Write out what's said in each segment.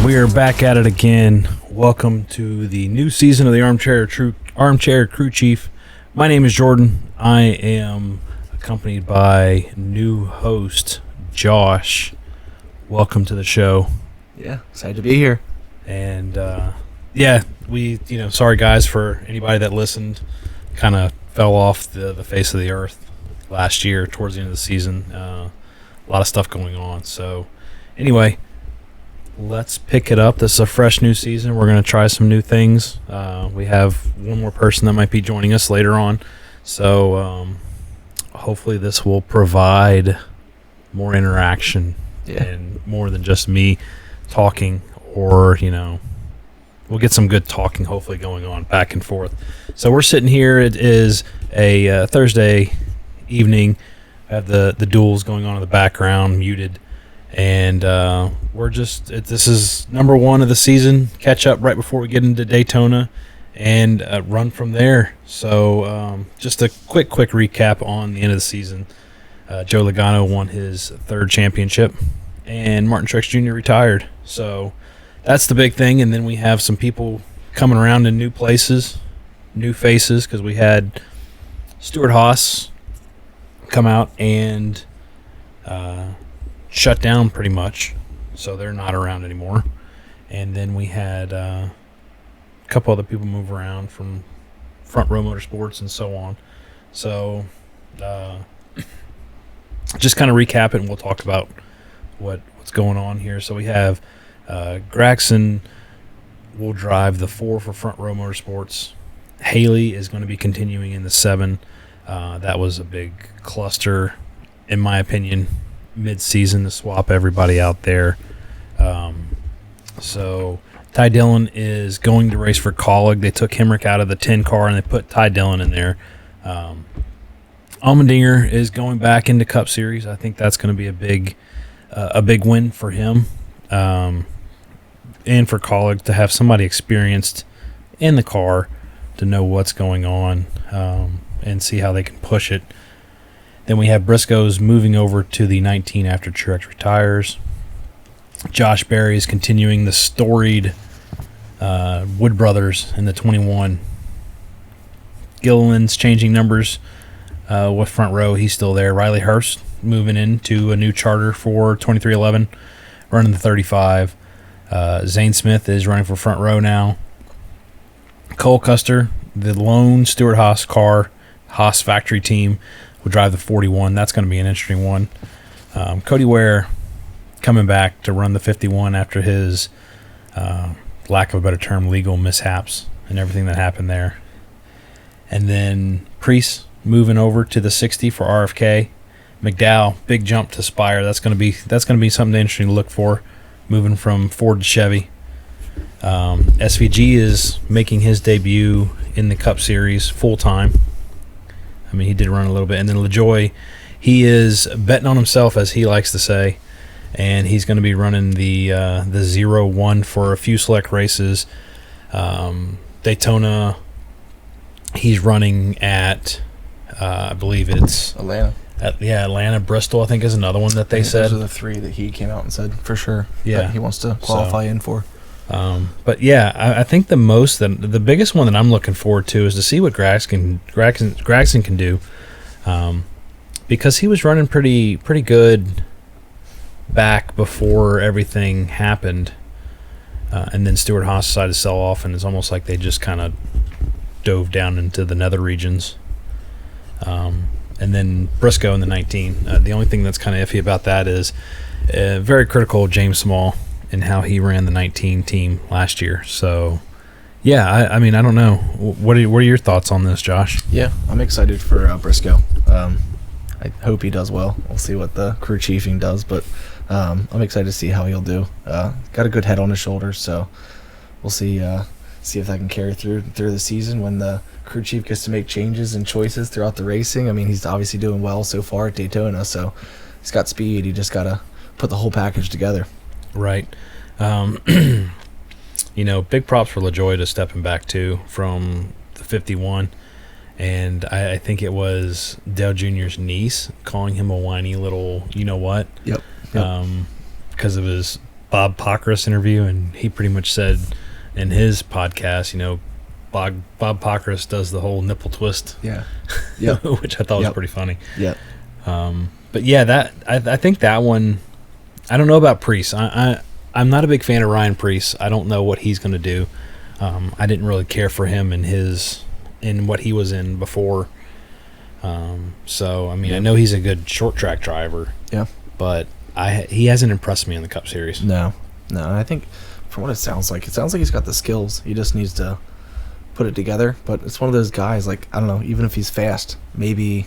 We are back at it again. Welcome to the new season of the Armchair Crew Chief. My name is Jordan. I am accompanied by new host Josh. Welcome to the show. Yeah, excited to be here. And sorry guys for anybody that listened. Kind of fell off the face of the earth last year towards the end of the season. A lot of stuff going on. So anyway, let's pick it up. This is a fresh new season. We're going to try some new things. We have one more person that might be joining us later on. So hopefully this will provide more interaction and more than just me talking, or, we'll get some good talking hopefully going on back and forth. So we're sitting here. It is a Thursday evening. I have the duels going on in the background muted. And this is number one of the season, catch up right before we get into Daytona and run from there. So just a quick recap on the end of the season. Joe Logano won his third championship, and Martin Truex Jr. retired. So that's the big thing. And then we have some people coming around in new places, new faces, because we had Stewart Haas come out and shut down pretty much, so they're not around anymore. And then we had a couple other people move around from Front Row Motorsports and so on. So just kind of recap it, and we'll talk about what's going on here. So we have Gregson will drive the 4 for Front Row Motorsports. Haley is going to be continuing in the 7. That was a big cluster, in my opinion, mid-season to swap everybody out there. So Ty Dillon is going to race for Colleague. They took Hemrick out of the 10 car and they put Ty Dillon in there. Allmendinger is going back into Cup Series. I think that's going to be a big win for him, and for Colleague to have somebody experienced in the car to know what's going on, and see how they can push it. Then we have Briscoe's moving over to the 19 after Truex retires. Josh Berry is continuing the storied Wood Brothers in the 21. Gilliland's changing numbers with Front Row. He's still there. Riley Hurst moving into a new charter for 2311, running the 35. Zane Smith is running for Front Row now. Cole Custer, the lone Stewart Haas car, Haas factory team, will drive the 41. That's going to be an interesting one. Cody Ware coming back to run the 51 after his, lack of a better term, legal mishaps and everything that happened there. And then Priest moving over to the 60 for RFK. McDowell, big jump to Spire. That's going to be something interesting to look for, moving from Ford to Chevy. SVG is making his debut in the Cup Series full time. I mean, he did run a little bit. And then LaJoie, he is betting on himself, as he likes to say, and he's going to be running the 0-1 for a few select races. Daytona, he's running at, I believe it's Atlanta. Atlanta. Bristol, I think, is another one that they said. Those are the 3 that he came out and said for sure. Yeah, that he wants to qualify in for. But yeah, I think the biggest one that I'm looking forward to is to see what Gregson can do, because he was running pretty good back before everything happened, and then Stewart Haas decided to sell off, and it's almost like they just kind of dove down into the nether regions. And then Briscoe in the 19. The only thing that's kind of iffy about that is very critical of James Small and how he ran the 19 team last year. So, yeah, I mean, I don't know. What are your thoughts on this, Josh? Yeah, I'm excited for Briscoe. I hope he does well. We'll see what the crew chiefing does, but I'm excited to see how he'll do. Got a good head on his shoulders, so we'll see if that can carry through the season when the crew chief gets to make changes and choices throughout the racing. I mean, he's obviously doing well so far at Daytona, so he's got speed. He just got to put the whole package together. Right. Big props for LaJoie to stepping back too from the 51. And I think it was Dale Jr.'s niece calling him a whiny little, you know what? Yep. Because of his Bob Pockris interview, and he pretty much said in his podcast, Bob Pockris does the whole nipple twist, Yeah. which I thought was pretty funny. Yeah. But yeah, I think that one. I don't know about Priest. I'm not a big fan of Ryan Priest. I don't know what he's going to do. I didn't really care for him in what he was in before. So I mean, I know he's a good short track driver. Yeah. But he hasn't impressed me in the Cup Series. No. And I think from what it sounds like he's got the skills. He just needs to put it together. But it's one of those guys, like, I don't know, even if he's fast, maybe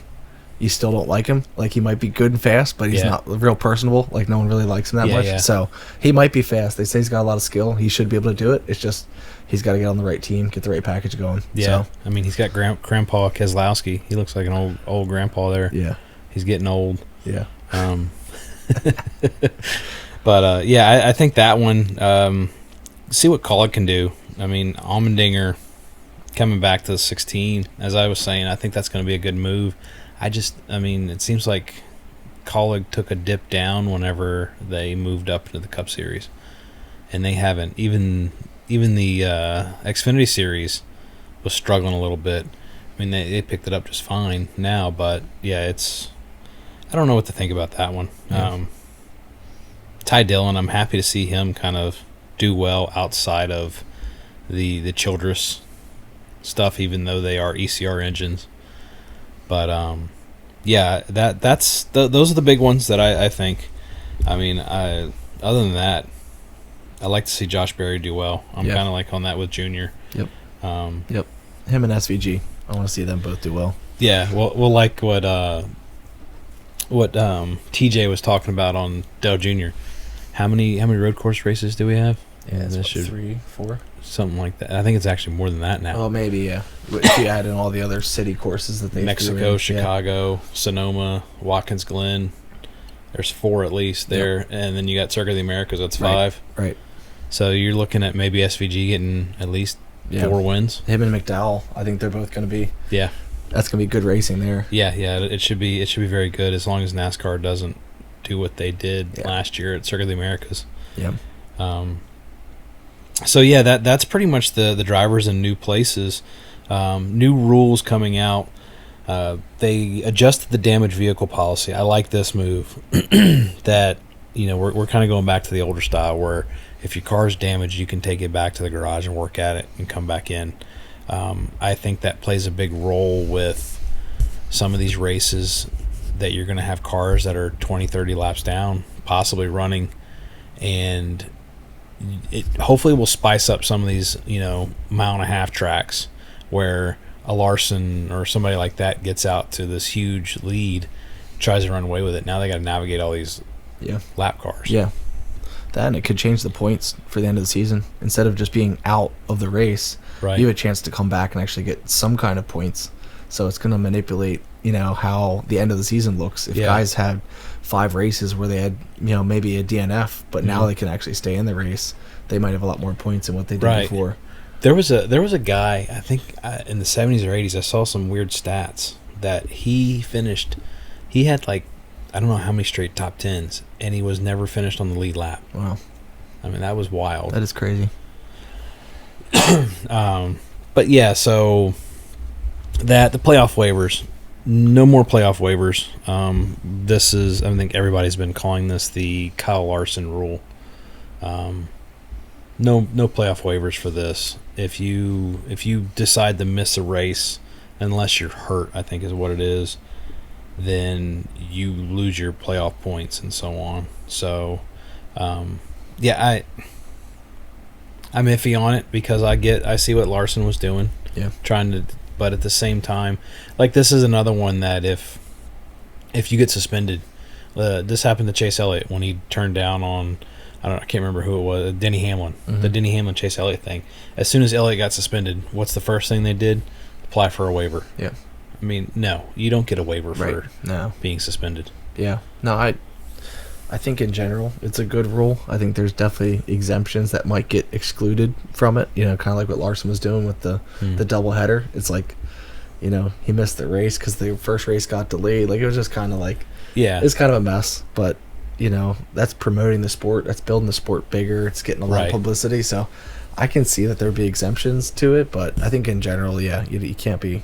you still don't like him. Like, he might be good and fast, but he's not real personable. Like, no one really likes him that much. Yeah. So he might be fast. They say he's got a lot of skill. He should be able to do it. It's just he's got to get on the right team, get the right package going. Yeah. So, I mean, he's got Grandpa Keselowski. He looks like an old grandpa there. yeah. He's getting old. Yeah. But I think that one. See what Kaulig can do. I mean, Allmendinger coming back to the 16, as I was saying, I think that's going to be a good move. It seems like Kaulig took a dip down whenever they moved up into the Cup Series, and they haven't. Even the Xfinity Series was struggling a little bit. I mean, they picked it up just fine now, but yeah, I don't know what to think about that one. Yeah. Ty Dillon, I'm happy to see him kind of do well outside of the Childress stuff, even though they are ECR engines. But those are the big ones that I think. I mean, other than that, I like to see Josh Berry do well. I'm kind of like on that with Junior. Yep. Yep. Him and SVG. I want to see them both do well. Yeah. We'll like what TJ was talking about on Dell Jr. How many road course races do we have? Yeah, it's 3, 4. Something like that. I think it's actually more than that now. Oh, maybe, yeah. If you add in all the other city courses that they Mexico, Chicago, Sonoma, Watkins Glen. There's 4 at least there. Yep. And then you got Circuit of the Americas. That's 5. Right. So you're looking at maybe SVG getting at least 4 wins. Him and McDowell, I think they're both going to be. Yeah. That's going to be good racing there. Yeah. It should be very good as long as NASCAR doesn't do what they did last year at Circuit of the Americas. Yeah. So yeah, that's pretty much the drivers in new places. New rules coming out. They adjusted the damaged vehicle policy. I like this move. That we're kind of going back to the older style where if your car's damaged, you can take it back to the garage and work at it and come back in. I think that plays a big role with some of these races that you're going to have cars that are 20, 30 laps down, possibly running, and it hopefully will spice up some of these, mile and a half tracks where a Larson or somebody like that gets out to this huge lead, tries to run away with it. Now they got to navigate all these lap cars. Yeah. That, and it could change the points for the end of the season. Instead of just being out of the race, you have a chance to come back and actually get some kind of points. So it's going to manipulate, how the end of the season looks. If guys had 5 races where they had, maybe a DNF, but now they can actually stay in the race, they might have a lot more points than what they did before. There was a guy, I think in the 70s or 80s, I saw some weird stats that he had like, I don't know how many straight top 10s, and he was never finished on the lead lap. Wow. I mean, that was wild. That is crazy. But yeah, so the playoff waivers, no more playoff waivers. This is, I think everybody's been calling this the Kyle Larson rule. No playoff waivers for this. If you decide to miss a race, unless you're hurt, I think is what it is, then you lose your playoff points and so on. So, I'm iffy on it because I see what Larson was doing. Yeah. But at the same time, like this is another one that if you get suspended, this happened to Chase Elliott when he turned down on, I can't remember who it was, Denny Hamlin, the Denny Hamlin Chase Elliott thing. As soon as Elliott got suspended, what's the first thing they did? Apply for a waiver. Yeah. I mean, no, you don't get a waiver for being suspended. Yeah. No, I think in general it's a good rule. I think there's definitely exemptions that might get excluded from it. Kind of like what Larson was doing with the double header. It's like, he missed the race because the first race got delayed. Like it was just kind of like, it's kind of a mess. But that's promoting the sport. That's building the sport bigger. It's getting a lot of publicity. So I can see that there would be exemptions to it, but I think in general, yeah, you can't be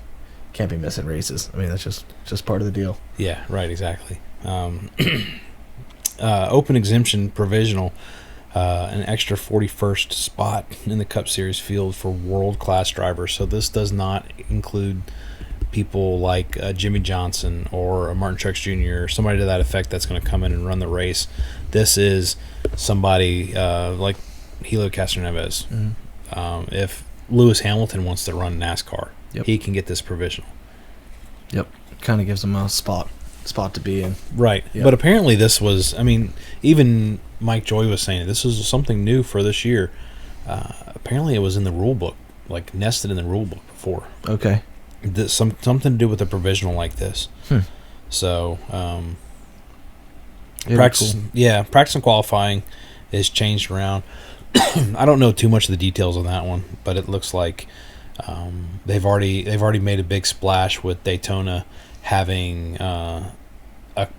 missing races. I mean, that's just part of the deal. Yeah, right, exactly. Open exemption provisional, an extra 41st spot in the Cup Series field for world-class drivers. So this does not include people like Jimmy Johnson or Martin Truex Jr. or somebody to that effect that's going to come in and run the race. This is somebody like Helio Castroneves. Mm-hmm. If Lewis Hamilton wants to run NASCAR, Yep. he can get this provisional. Yep, kind of gives them a spot to be in. Right, Yep. But apparently this was, I mean, even Mike Joy was saying this is something new for this year. Apparently it was in the rule book, like nested in the rule book before. Okay. Something to do with a provisional like this. So, practice and qualifying is changed around. I don't know too much of the details on that one, but it looks like they've already made a big splash with Daytona having a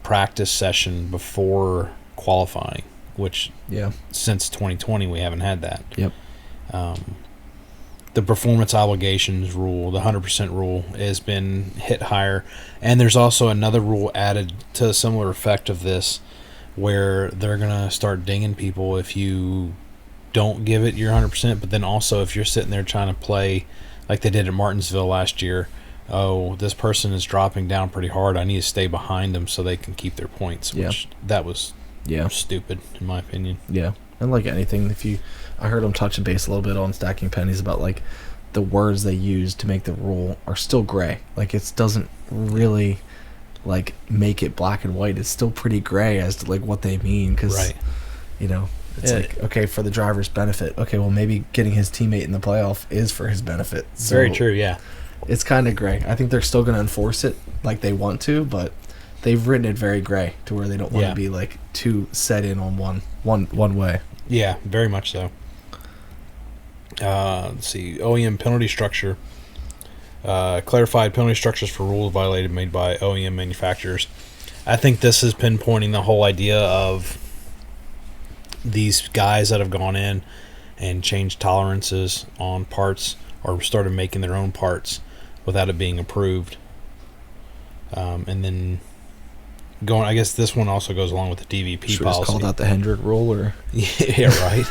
practice session before qualifying, which since 2020 we haven't had that. Yep. The performance obligations rule, the 100% rule, has been hit higher, and there's also another rule added to a similar effect of this, where they're gonna start dinging people if you don't give it your 100%, but then also if you're sitting there trying to play like they did at Martinsville last year, this person is dropping down pretty hard, I need to stay behind them so they can keep their points, which that was stupid in my opinion. Yeah, and like anything, I heard them touching base a little bit on Stacking Pennies about like the words they use to make the rule are still gray. Like it doesn't really like make it black and white. It's still pretty gray as to like what they mean, because it's like, okay, for the driver's benefit. Okay, well, maybe getting his teammate in the playoff is for his benefit. So very true, yeah. It's kind of gray. I think they're still going to enforce it like they want to, but they've written it very gray to where they don't want to be like too set in on one way. Yeah, very much so. Let's see, OEM penalty structure. Clarified penalty structures for rules violated made by OEM manufacturers. I think this is pinpointing the whole idea of these guys that have gone in and changed tolerances on parts or started making their own parts without it being approved. And then I guess this one also goes along with the DVP Should policy. Just called out the Hendrick rule, or yeah, right.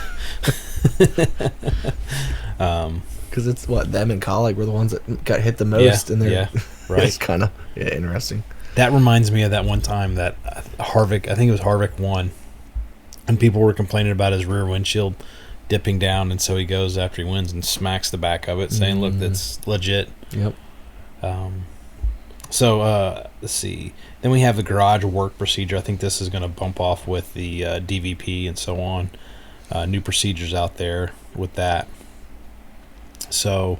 Because it's them and Colleague were the ones that got hit the most, and they're right. It's kind of interesting. That reminds me of that one time that Harvick, I think it was Harvick, won, and people were complaining about his rear windshield dipping down, and so he goes after he wins and smacks the back of it, saying, "Look, that's legit." Yep. So let's see. Then we have the garage work procedure. I think this is going to bump off with the DVP and so on. New procedures out there with that. So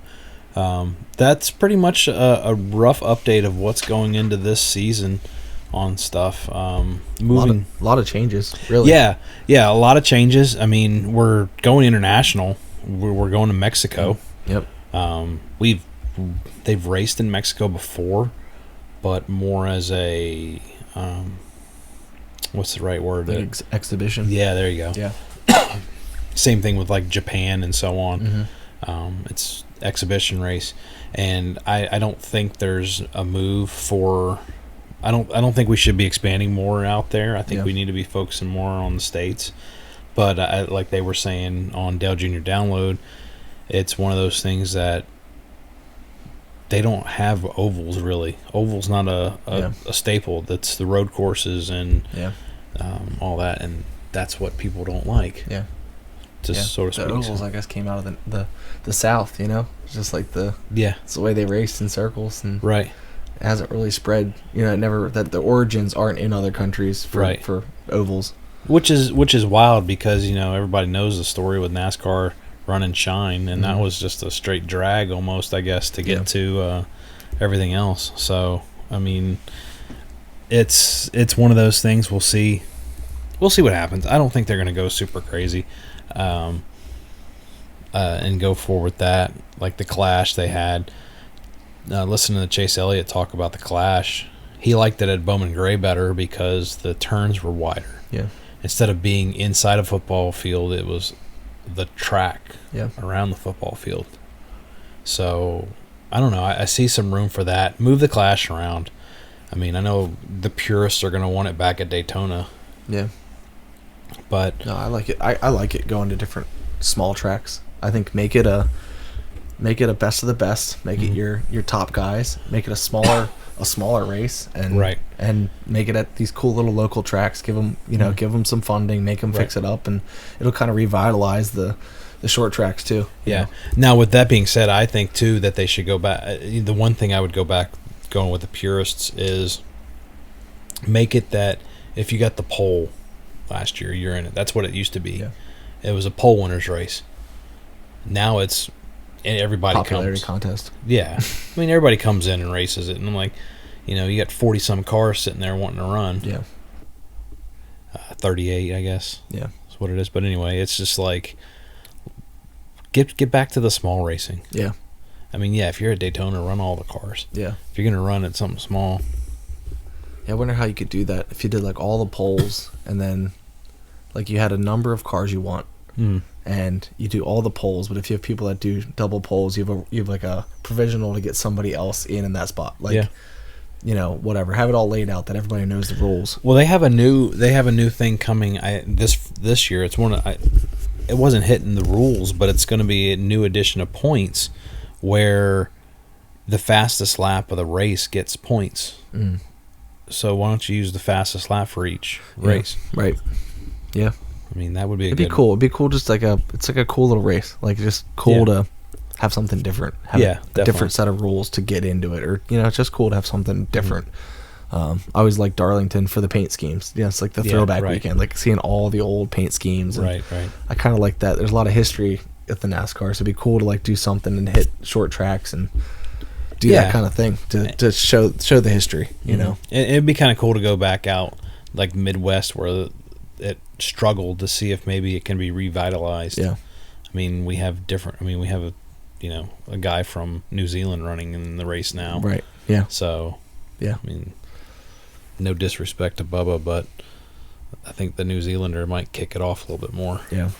that's pretty much a rough update of what's going into this season on stuff. Moving a lot of changes, really. Yeah, a lot of changes. I mean, we're going international. We're going to Mexico. Yep. They've raced in Mexico before, but more as a what's the right word? Like exhibition. Yeah, there you go. Yeah. Same thing with like Japan and so on. Mm-hmm. It's exhibition race, and I don't think there's a move for. I don't think we should be expanding more out there. I think we need to be focusing more on the States. But like they were saying on Dale Jr. Download, it's one of those things that they don't have ovals really. Oval's not a staple. That's the road courses and all that, and that's what people don't like. Yeah. Just sort of the ovals, I guess, came out of the South. It's just like it's the way they raced in circles, and right. It hasn't really spread. It never that the origins aren't in other countries for ovals. Which is wild because everybody knows the story with NASCAR Run and Shine, and that was just a straight drag almost, I guess, to get to everything else. So I mean, it's one of those things. We'll see what happens. I don't think they're going to go super crazy, and go forward with that. Like the Clash they had. Listening to Chase Elliott talk about the Clash, he liked it at Bowman Gray better because the turns were wider. Yeah. Instead of being inside a football field, it was the track around the football field. So, I don't know. I see some room for that. Move the Clash around. I mean, I know the purists are going to want it back at Daytona. Yeah. But no, I like it. I like it going to different small tracks. I think make it a best of the best. Make it your top guys. Make it a smaller race, and make it at these cool little local tracks. Give them give them some funding. Make them fix it up, and it'll kind of revitalize the short tracks too. Yeah. Now, with that being said, I think too that they should go back. The one thing I would go back going with the purists is make it that if you got the pole last year, you're in it. That's what it used to be. Yeah. It was a pole winners race. Now it's everybody popularity comes. contest. Yeah. I mean, everybody comes in and races it, and I'm like, you got 40 some cars sitting there wanting to run. Yeah. 38, I guess. Yeah. That's what it is. But anyway, it's just like get back to the small racing. Yeah. I mean, if you're at Daytona, run all the cars. Yeah. If you're going to run at something small. Yeah, I wonder how you could do that if you did like all the poles and then like you had a number of cars you want and you do all the poles, but if you have people that do double poles, you have like a provisional to get somebody else in that spot. Like whatever. Have it all laid out that everybody knows the rules. Well, they have a new thing coming this year. It's it wasn't hitting the rules, but it's going to be a new edition of points where the fastest lap of the race gets points. So why don't you use the fastest lap for each race? Right. Yeah. I mean, that would be It'd be cool. It'd be cool just it's like a cool little race. Like just cool to have something different. Have a different set of rules to get into it. Or, it's just cool to have something different. I always like Darlington for the paint schemes. It's like the throwback weekend. Like seeing all the old paint schemes. And right. I kind of like that. There's a lot of history at the NASCAR, so it'd be cool to like do something and hit short tracks and do that kind of thing to show the history, It'd be kind of cool to go back out like Midwest where it struggled to see if maybe it can be revitalized. Yeah. I mean, we have a guy from New Zealand running in the race now. Right. Yeah. So, yeah. I mean, no disrespect to Bubba, but I think the New Zealander might kick it off a little bit more. Yeah.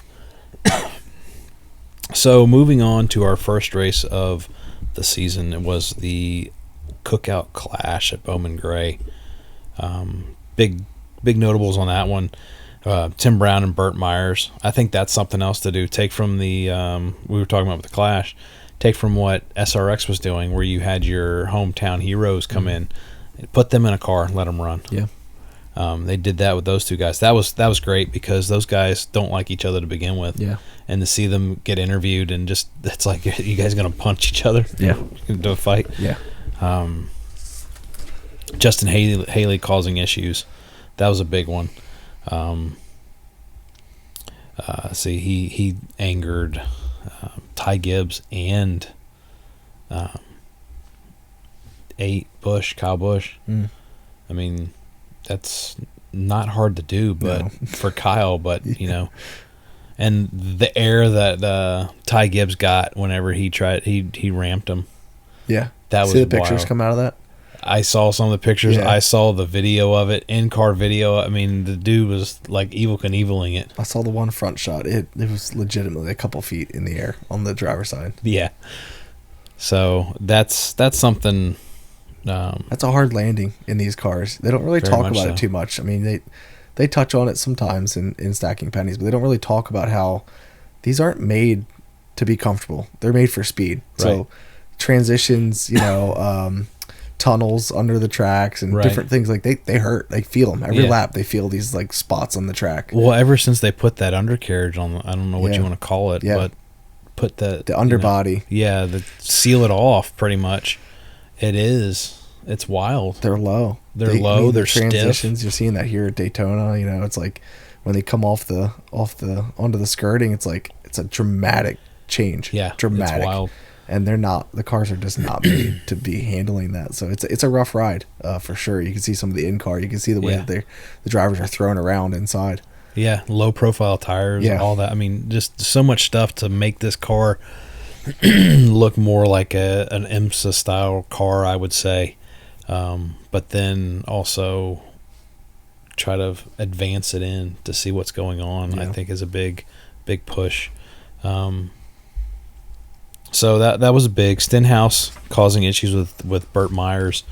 So, moving on to our first race of the season, it was the Cookout Clash at Bowman Gray. Big notables on that one. Tim Brown and Burt Myers. I think that's something else to do. Take from the we were talking about with the Clash. Take from what SRX was doing, where you had your hometown heroes come in, put them in a car, and let them run. Yeah. They did that with those two guys. That was great because those guys don't like each other to begin with. Yeah. And to see them get interviewed and just it's like you guys gonna punch each other. Yeah. Into a fight. Yeah. Justin Haley causing issues. That was a big one. He angered Ty Gibbs and Kyle Busch. I mean, that's not hard to do, but for Kyle, but and the air that Ty Gibbs got whenever he ramped him. Yeah, that was see the pictures wild. Come out of that. I saw some of the pictures. Yeah. I saw the video of it, in-car video. I mean, the dude was like Evel Knieveling it. I saw the one front shot. It was legitimately a couple feet in the air on the driver's side. Yeah. So that's something. That's a hard landing in these cars. They don't really talk about it too much. I mean, they touch on it sometimes in stacking pennies, but they don't really talk about how these aren't made to be comfortable. They're made for speed. Right. So transitions, tunnels under the tracks and different things, like they hurt. They feel them every lap. They feel these like spots on the track. Well, ever since they put that undercarriage on, I don't know what you want to call it, but put the underbody. Seal it off pretty much. It's wild. They're low. They're low. They're transitions. Stiff. You're seeing that here at Daytona. It's like when they come off the onto the skirting, it's like it's a dramatic change. Yeah, dramatic. It's wild. And they're not. The cars are just not made to be handling that. So it's a rough ride for sure. You can see some of the in car. You can see the way that the drivers are thrown around inside. Yeah, low profile tires. All that. I mean, just so much stuff to make this car look more like an IMSA style car, I would say. but then also try to advance it in to see what's going on. I think is a big push. So that was big. Stenhouse causing issues with Burt Myers.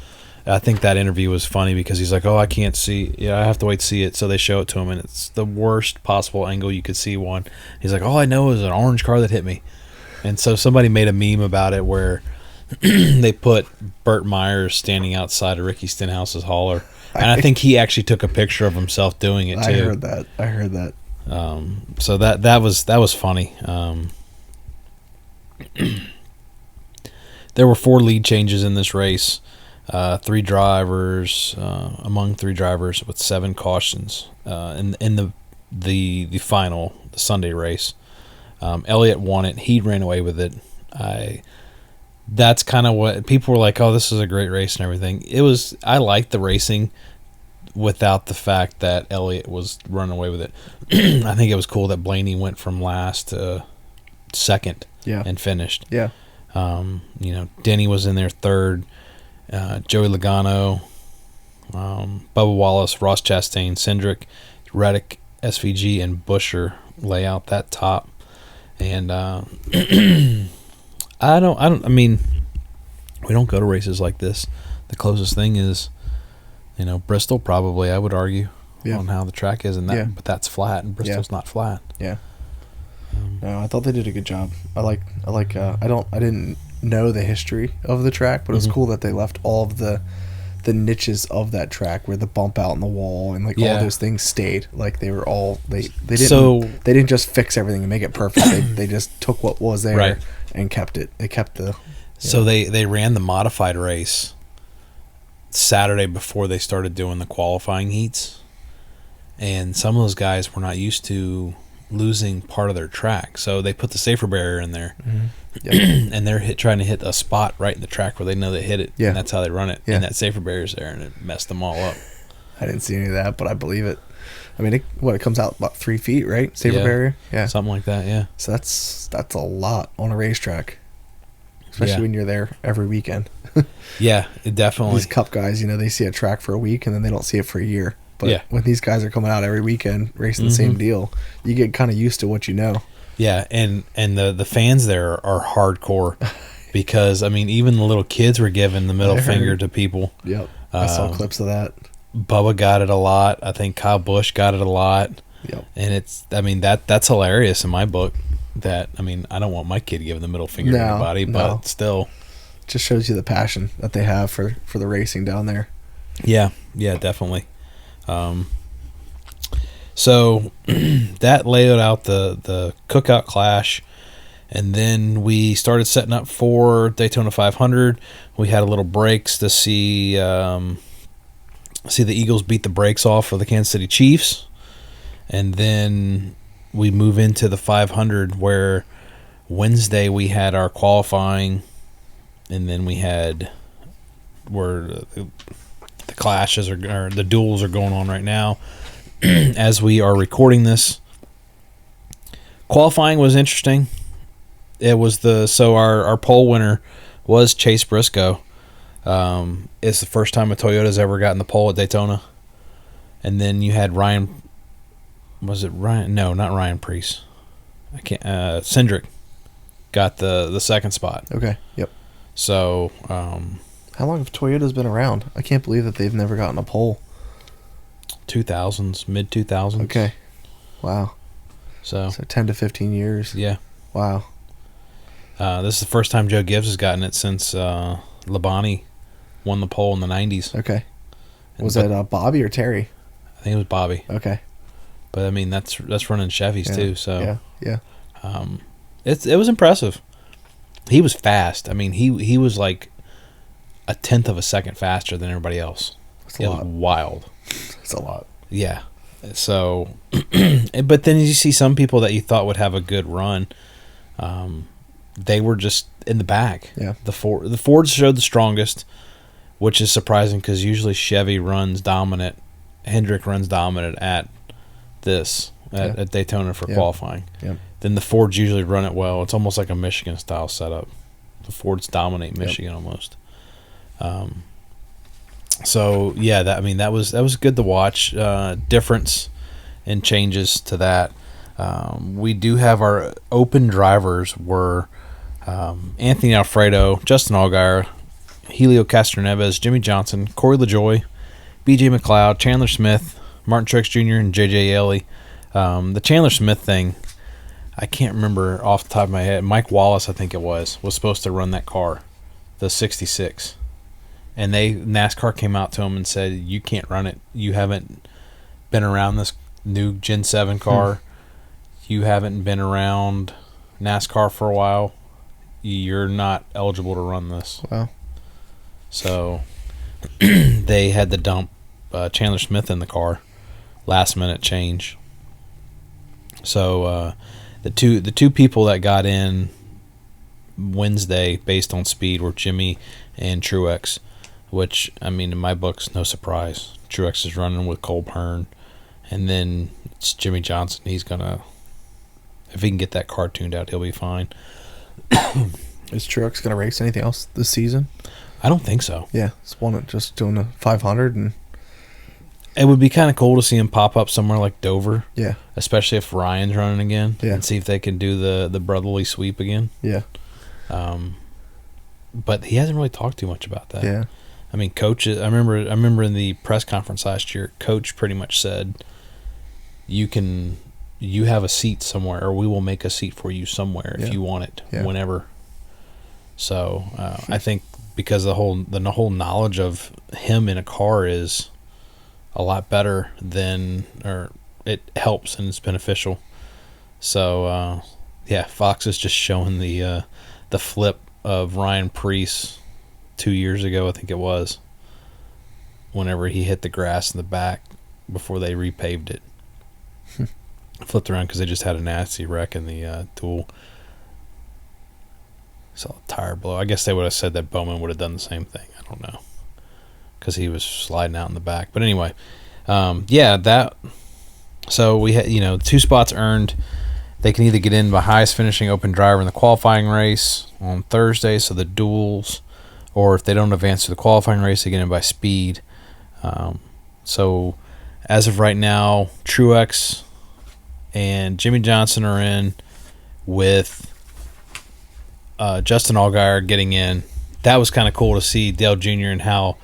I think that interview was funny because he's like, "Oh, I can't see. Yeah, I have to wait to see it." So they show it to him, and it's the worst possible angle you could see one. He's like, "All I know is an orange car that hit me." And so somebody made a meme about it where they put Burt Myers standing outside of Ricky Stenhouse's hauler, and I think he actually took a picture of himself doing it too. I heard that. So that was funny. There were 4 lead changes in this race. 3 drivers, among 3 drivers with 7 cautions in the final, the Sunday race. Elliott won it. He ran away with it. That's kind of what people were like, "Oh, this is a great race and everything." It was. I liked the racing without the fact that Elliott was running away with it. I think it was cool that Blaney went from last to second and finished. Yeah. Denny was in there third. Joey Logano, Bubba Wallace, Ross Chastain, Cindric, Reddick, SVG, and Buescher lay out that top. And I mean, we don't go to races like this. The closest thing is, Bristol probably, I would argue, on how the track is, but that's flat, and Bristol's not flat. Yeah. No, I thought they did a good job. I didn't know the history of the track, but it was cool that they left all of the niches of that track where the bump out in the wall and all those things stayed. Like they were all they didn't just fix everything and make it perfect. they just took what was there and kept it. They kept the So they ran the modified race Saturday before they started doing the qualifying heats. And some of those guys were not used to losing part of their track, so they put the safer barrier in there, and they're trying to hit a spot right in the track where they know they hit it, and that's how they run it. And that safer barrier's there, and it messed them all up. I didn't see any of that, but I believe it. I mean, it comes out about 3 feet, right? Safer barrier, something like that. Yeah. So that's a lot on a racetrack, especially when you're there every weekend. Yeah, it definitely. These Cup guys, they see a track for a week and then they don't see it for a year. But when these guys are coming out every weekend racing the same deal, you get kind of used to what you know. Yeah, and the fans there are hardcore because, I mean, even the little kids were giving the middle finger to people. Yep, I saw clips of that. Bubba got it a lot. I think Kyle Busch got it a lot. Yep. And that's hilarious in my book. That, I mean, I don't want my kid giving the middle finger to anybody, but still. It just shows you the passion that they have for the racing down there. Yeah, definitely. So that laid out the Cookout Clash, and then we started setting up for Daytona 500. We had a little breaks to see the Eagles beat the brakes off of the Kansas City Chiefs, and then we move into the 500 where Wednesday we had our qualifying, and then we had the clashes or the duels are going on right now as we are recording this. Qualifying was interesting. It was our pole winner was Chase Briscoe. It's the first time a Toyota's ever gotten the pole at Daytona. And then you had Ryan. Was it Ryan? No, not Ryan Preece. I can't. Cindric got the second spot. Okay. Yep. So. How long have Toyotas been around? I can't believe that they've never gotten a pole. 2000s, mid 2000s. Okay. Wow. So 10 to 15 years. Yeah. Wow. This is the first time Joe Gibbs has gotten it since Labonte won the pole in the 90s. Okay. Was that Bobby or Terry? I think it was Bobby. Okay. But I mean that's running Chevys too. So yeah. It was impressive. He was fast. I mean he was like a tenth of a second faster than everybody else. That's a lot. Was wild. It's a lot. Yeah. So, but then you see some people that you thought would have a good run. They were just in the back. Yeah. The Fords showed the strongest, which is surprising because usually Chevy runs dominant. Hendrick runs dominant at Daytona for qualifying. Yeah. Then the Fords usually run it well. It's almost like a Michigan style setup. The Fords dominate Michigan almost. So yeah, that was good to watch. Difference and changes to that. We do have our open drivers were Anthony Alfredo, Justin Allgaier, Helio Castroneves, Jimmy Johnson, Corey LaJoie, B.J. McLeod, Chandler Smith, Martin Truex Jr., and J.J. Ellie. The Chandler Smith thing, I can't remember off the top of my head. Mike Wallace, I think it was supposed to run that car, the 66. And NASCAR came out to him and said, you can't run it. You haven't been around this new Gen 7 car. You haven't been around NASCAR for a while. You're not eligible to run this. Wow. So they had to dump Chandler Smith in the car. Last minute change. So the two people that got in Wednesday based on speed were Jimmy and Truex, which, I mean, in my books, no surprise. Truex is running with Cole Pearn, and then it's Jimmy Johnson. He's gonna, if he can get that car tuned out, he'll be fine. Is Truex going to race anything else this season? I don't think so. Yeah, just doing a 500 and. It would be kind of cool to see him pop up somewhere like Dover. Yeah. Especially if Ryan's running again. Yeah. And see if they can do the brotherly sweep again. Yeah. But he hasn't really talked too much about that. Yeah. I mean, Coach, I remember in the press conference last year, Coach pretty much said, you have a seat somewhere, or we will make a seat for you somewhere if you want it, whenever. So I think because the whole knowledge of him in a car is a lot better than, or it helps and it's beneficial. So Fox is just showing the flip of Ryan Preece 2 years ago, I think it was, whenever he hit the grass in the back before they repaved it. Flipped around because they just had a nasty wreck in the duel. Saw a tire blow. I guess they would have said that Bowman would have done the same thing. I don't know, because he was sliding out in the back. But anyway, that. So we had 2 spots earned. They can either get in by highest finishing open driver in the qualifying race on Thursday, so the duels, or if they don't advance to the qualifying race, they get in by speed. So as of right now, Truex and Jimmy Johnson are in, with Justin Allgaier getting in. That was kind of cool to see Dale Jr. and how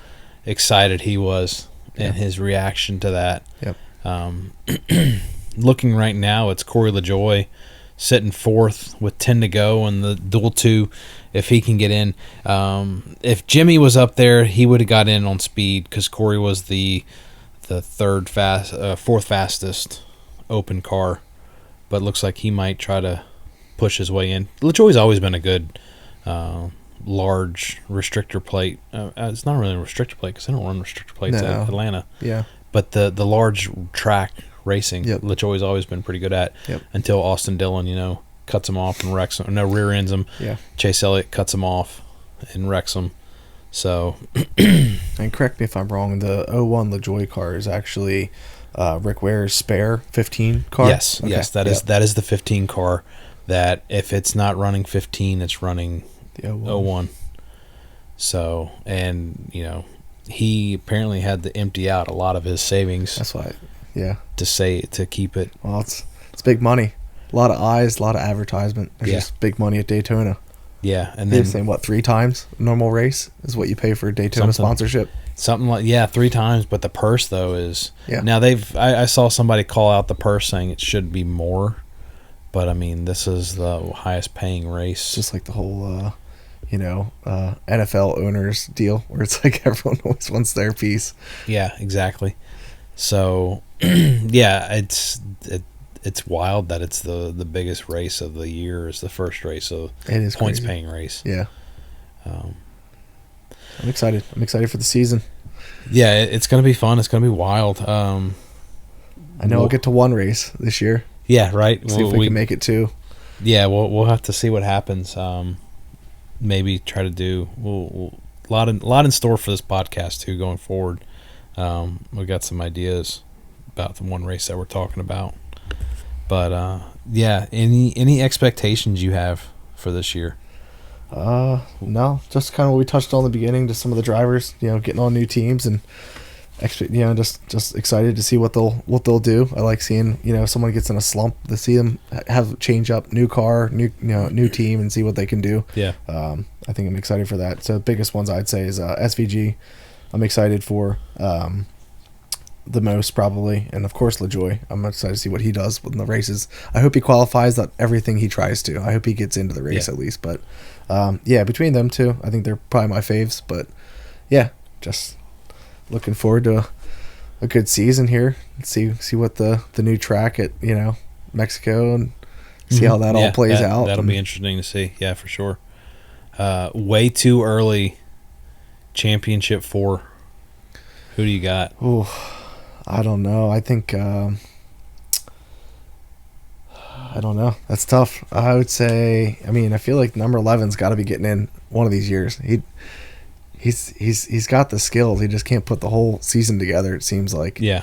excited he was and his reaction to that. Yep. Looking right now, it's Corey LaJoie sitting 4th with 10 to go in the duel 2, if he can get in. If Jimmy was up there, he would have got in on speed, because Corey was the 4th fastest open car, but looks like he might try to push his way in. LaJoie's always been a good large restrictor plate. It's not really a restrictor plate because they don't run restrictor plates at Atlanta. Yeah. But the large track racing, Yep. LaJoie's always been pretty good at, until Austin Dillon, cuts him off and wrecks him. No, rear ends him. Yeah. Chase Elliott cuts him off and wrecks him. So, and correct me if I'm wrong, the 01 LaJoie car is actually Rick Ware's spare 15 car? Yes, okay. yes, that is the 15 car, that if it's not running 15, it's running the 01. So, and, he apparently had to empty out a lot of his savings. That's why, to keep it. Well, it's big money. A lot of eyes, a lot of advertisement. It's just big money at Daytona. Yeah, and they're then saying 3 times normal race is what you pay for Daytona sponsorship. Something like 3 times, but the purse though is now I saw somebody call out the purse saying it should be more, but I mean this is the highest paying race. It's just like the whole NFL owners deal where it's like everyone always wants their piece. Yeah, exactly. So it's wild that it's the biggest race of the year is the first race, so it is points crazy. paying race. Yeah. I'm excited. I'm excited for the season. Yeah, it's going to be fun. It's going to be wild. I know I'll get to 1 race this year. Yeah, right. See if we can make it 2. Yeah, we'll have to see what happens. Maybe try to do a lot in store for this podcast too going forward. We got some ideas about the 1 race that we're talking about. But any expectations you have for this year? No, just kind of what we touched on in the beginning. Just some of the drivers, getting on new teams and just excited to see what they'll do. I like seeing if someone gets in a slump to see them have change up, new car, new team, and see what they can do. Yeah. I think I'm excited for that. So the biggest ones I'd say is SVG. I'm excited for the most probably, and of course LaJoy. I'm excited to see what he does in the races. I hope he qualifies at everything he tries to. I hope he gets into the race at least. But between them two, I think they're probably my faves. But yeah, just looking forward to a good season here. See what the new track at Mexico, and see how that all plays out. That'll be interesting to see. Yeah, for sure. Way too early. Championship 4. Who do you got? Oh, I don't know. I think I don't know. That's tough. I would say. I mean, I feel like number 11's got to be getting in one of these years. He's got the skills. He just can't put the whole season together. It seems like. Yeah.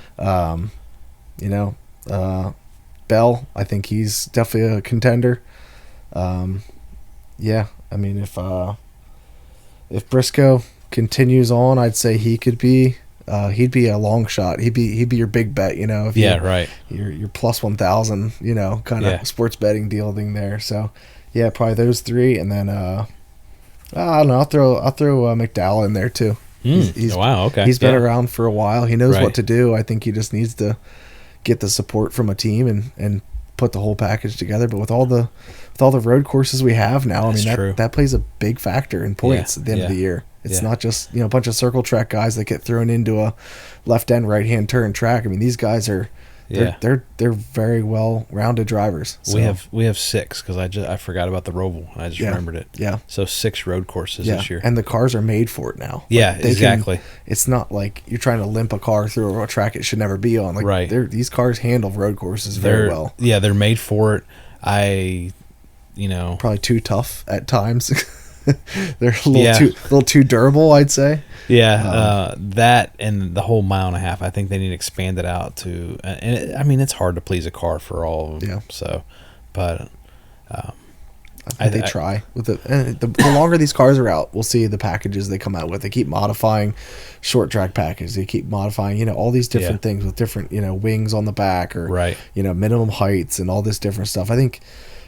Bell. I think he's definitely a contender. Yeah. I mean, if Briscoe continues on, I'd say he could be. He'd be a long shot. He'd be your big bet. If right. Your plus 1,000. Kind of sports betting deal thing there. So, yeah, probably those 3, and then I don't know. I'll throw McDowell in there too. Wow. Okay. He's been around for a while. He knows what to do. I think he just needs to get the support from a team and put the whole package together. But with all the road courses we have now, that plays a big factor in points at the end of the year. It's not just a bunch of circle track guys that get thrown into a left end right hand turn track. I mean, these guys are they're very well rounded drivers. So. We have 6 because I forgot about the Roval. I just remembered it. Yeah. So 6 road courses this year, and the cars are made for it now. Yeah, exactly. It's not like you're trying to limp a car through a track it should never be on. Like these cars handle road courses very well. Yeah, they're made for it. Probably too tough at times. They're a little too durable, I'd say. Yeah, that and the whole 1.5 miles. I think they need to expand it out to. And it's hard to please a car for all of them. Yeah. So, but I think they try with the longer these cars are out, we'll see the packages they come out with. They keep modifying short track packages. They keep modifying, all these different things with different, wings on the back or minimum heights and all this different stuff. I think.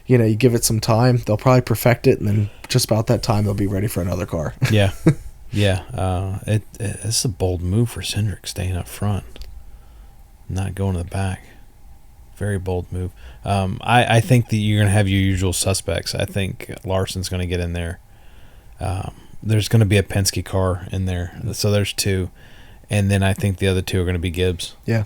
You give it some time, they'll probably perfect it, and then just about that time, they'll be ready for another car. Yeah. It's a bold move for Cindric, staying up front, not going to the back. Very bold move. I think that you're going to have your usual suspects. I think Larson's going to get in there. There's going to be a Penske car in there, so there's 2. And then I think the other 2 are going to be Gibbs. Yeah.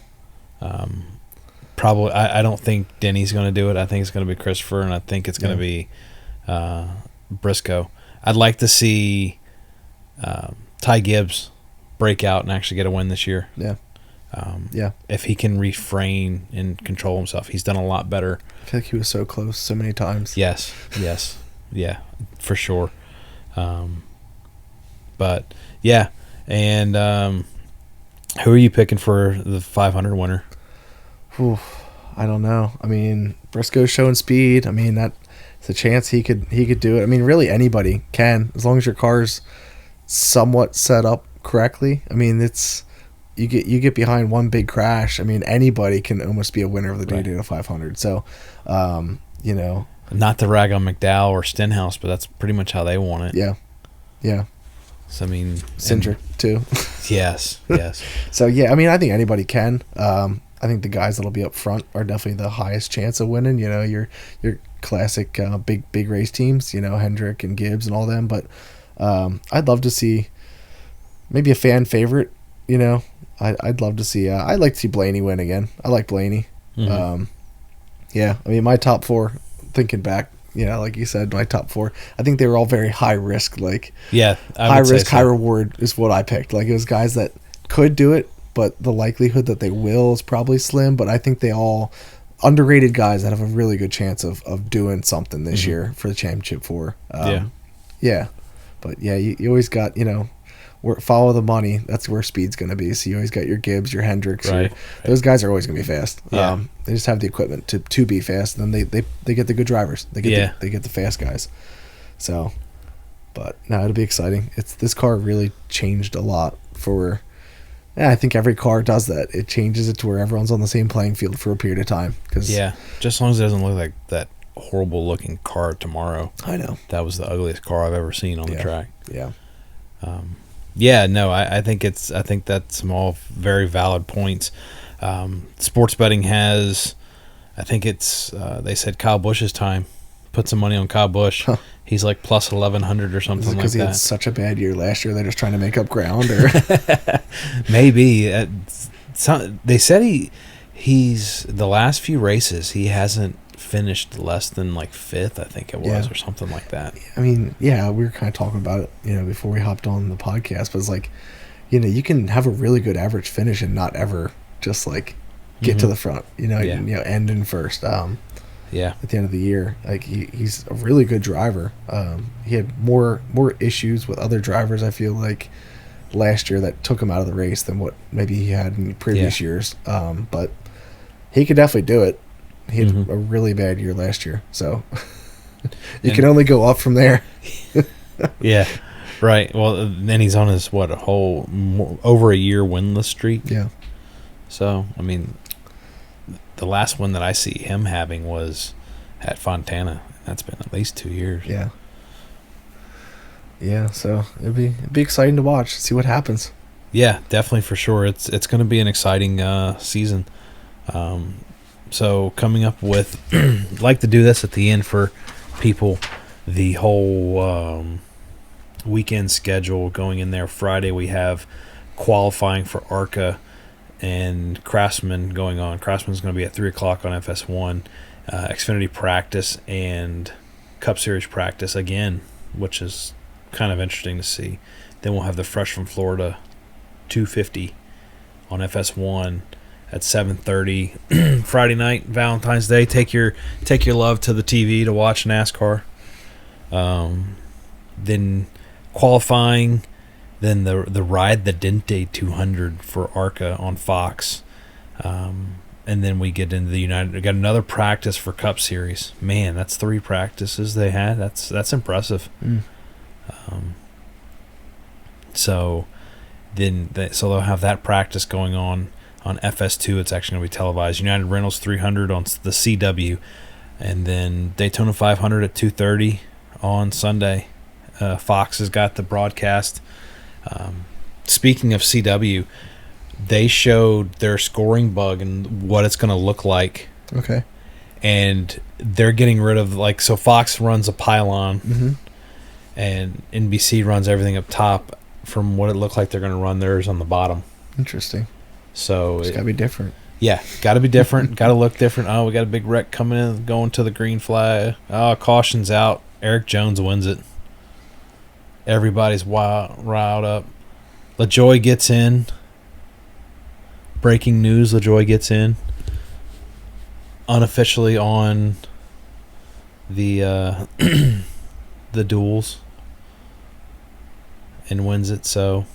Probably, I don't think Denny's going to do it. I think it's going to be Christopher, and I think it's going to be Briscoe. I'd like to see Ty Gibbs break out and actually get a win this year. Yeah. If he can refrain and control himself, he's done a lot better. I feel like he was so close so many times. Yes. Yeah, for sure. But, yeah. And who are you picking for the 500 winner? Ooh, I don't know. I mean, Briscoe's showing speed. I mean, that's a chance he could do it. I mean, really anybody can, as long as your car's somewhat set up correctly. I mean, it's you get behind one big crash. I mean, anybody can almost be a winner of the Daytona 500. So, not to rag on McDowell or Stenhouse, but that's pretty much how they want it. Yeah. So I mean, Cindric too. Yes. So yeah, I mean, I think anybody can. I think the guys that'll be up front are definitely the highest chance of winning. Your classic big race teams. Hendrick and Gibbs and all them. But I'd love to see maybe a fan favorite. I'd love to see. I'd like to see Blaney win again. I like Blaney. Mm-hmm. Yeah. I mean, my top 4. Thinking back, like you said, my top 4. I think they were all very high risk. High risk, high reward is what I picked. Like it was guys that could do it, but the likelihood that they will is probably slim. But I think they all underrated guys that have a really good chance of doing something this year for the championship 4. Yeah. But yeah, you always got, follow the money. That's where speed's going to be. So you always got your Gibbs, your Hendricks. Those guys are always going to be fast. Yeah. They just have the equipment to be fast. And then they get the good drivers. They get the fast guys. So But no, it'll be exciting. This car really changed a lot for. Yeah, I think every car does that. It changes it to where everyone's on the same playing field for a period of time. Yeah, just as long as it doesn't look like that horrible looking car tomorrow. I know. That was the ugliest car I've ever seen on the track. Yeah. Yeah, no, I think that's some all very valid points. Sports betting has, I think it's they said Kyle Busch's time. Put some money on Kyle Busch. Huh. He's like plus 1,100 or something like that. Because he had such a bad year last year, they're just trying to make up ground, or maybe. They said he's the last few races he hasn't finished less than like fifth, I think it was, or something like that. I mean, yeah, we were kind of talking about it, before we hopped on the podcast. But it's like, you can have a really good average finish and not ever just like get to the front, end in first. Yeah. At the end of the year, like he's a really good driver. He had more issues with other drivers, I feel like, last year that took him out of the race than what maybe he had in previous years. But he could definitely do it. He had a really bad year last year, so you can only go up from there. Yeah, right. Well, then he's on his over a year winless streak. Yeah. So I mean, the last one that I see him having was at Fontana. That's been at least 2 years. Yeah. Yeah. So it'd be exciting to watch, see what happens. Yeah, definitely for sure. It's going to be an exciting season. So coming up with, like to do this at the end for people, the whole weekend schedule going in there. Friday we have qualifying for ARCA and Craftsman going on. Craftsman's going to be at 3 o'clock on FS1. Xfinity practice and Cup Series practice again, which is kind of interesting to see. Then we'll have the Fresh from Florida 250 on FS1 at 7:30 Friday night, Valentine's Day. Take your love to the TV to watch NASCAR. Then qualifying, then the Ride the Dente 200 for ARCA on Fox, and then we get into the United. We got another practice for Cup Series. Man, that's 3 practices they had. That's impressive. So they'll have that practice going on FS2. It's actually going to be televised. United Rentals 300 on the CW, and then Daytona 500 at 2:30 on Sunday. Fox has got the broadcast. Speaking of CW, they showed their scoring bug and what it's going to look like. Okay. And they're getting rid of so Fox runs a pylon, and NBC runs everything up top. From what it looked like, they're going to run theirs on the bottom. Interesting. So it's got to be different. Yeah, got to be different. Got to look different. Oh, we got a big wreck coming in, going to the green flag. Oh, caution's out. Eric Jones wins it. Everybody's riled up. LaJoy gets in. Breaking news, LaJoy gets in. Unofficially on the the duels. And wins it, so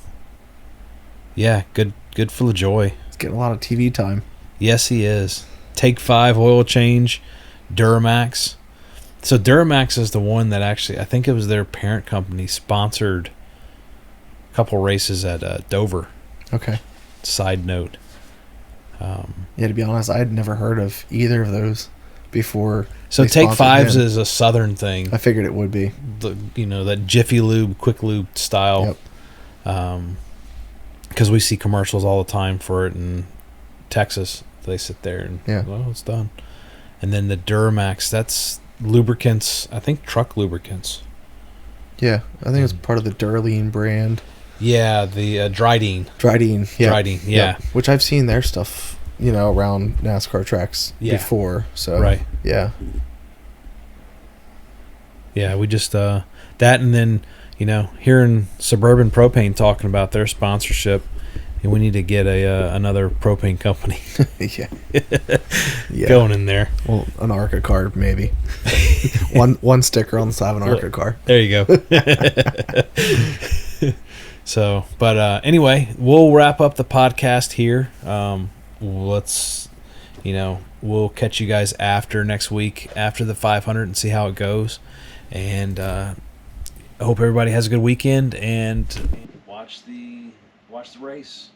yeah, good for LaJoy. He's getting a lot of TV time. Yes, he is. Take 5 oil change, Duramax. So Duramax is the one that actually, I think it was their parent company, sponsored a couple races at Dover. Okay. Side note. Yeah, to be honest, I had never heard of either of those before. So Take 5s is a southern thing. I figured it would be. That Jiffy Lube, Quick Lube style. Yep. Because we see commercials all the time for it in Texas. They sit there and, well, it's done. And then the Duramax, that's lubricants, I think truck lubricants. Yeah, I think it's part of the Duralene brand. Yeah, the Dryden. Dryden, yeah. Dryden, yeah. Yep. Which I've seen their stuff, around NASCAR tracks before. So, right. Yeah. Yeah, we just, that and then, hearing Suburban Propane talking about their sponsorship, and we need to get another propane company going in there. Well, an ARCA card, maybe. one sticker on the side of an ARCA car. There you go. So, but anyway, we'll wrap up the podcast here. Let's, we'll catch you guys after next week, after the 500, and see how it goes. And I hope everybody has a good weekend and watch the race.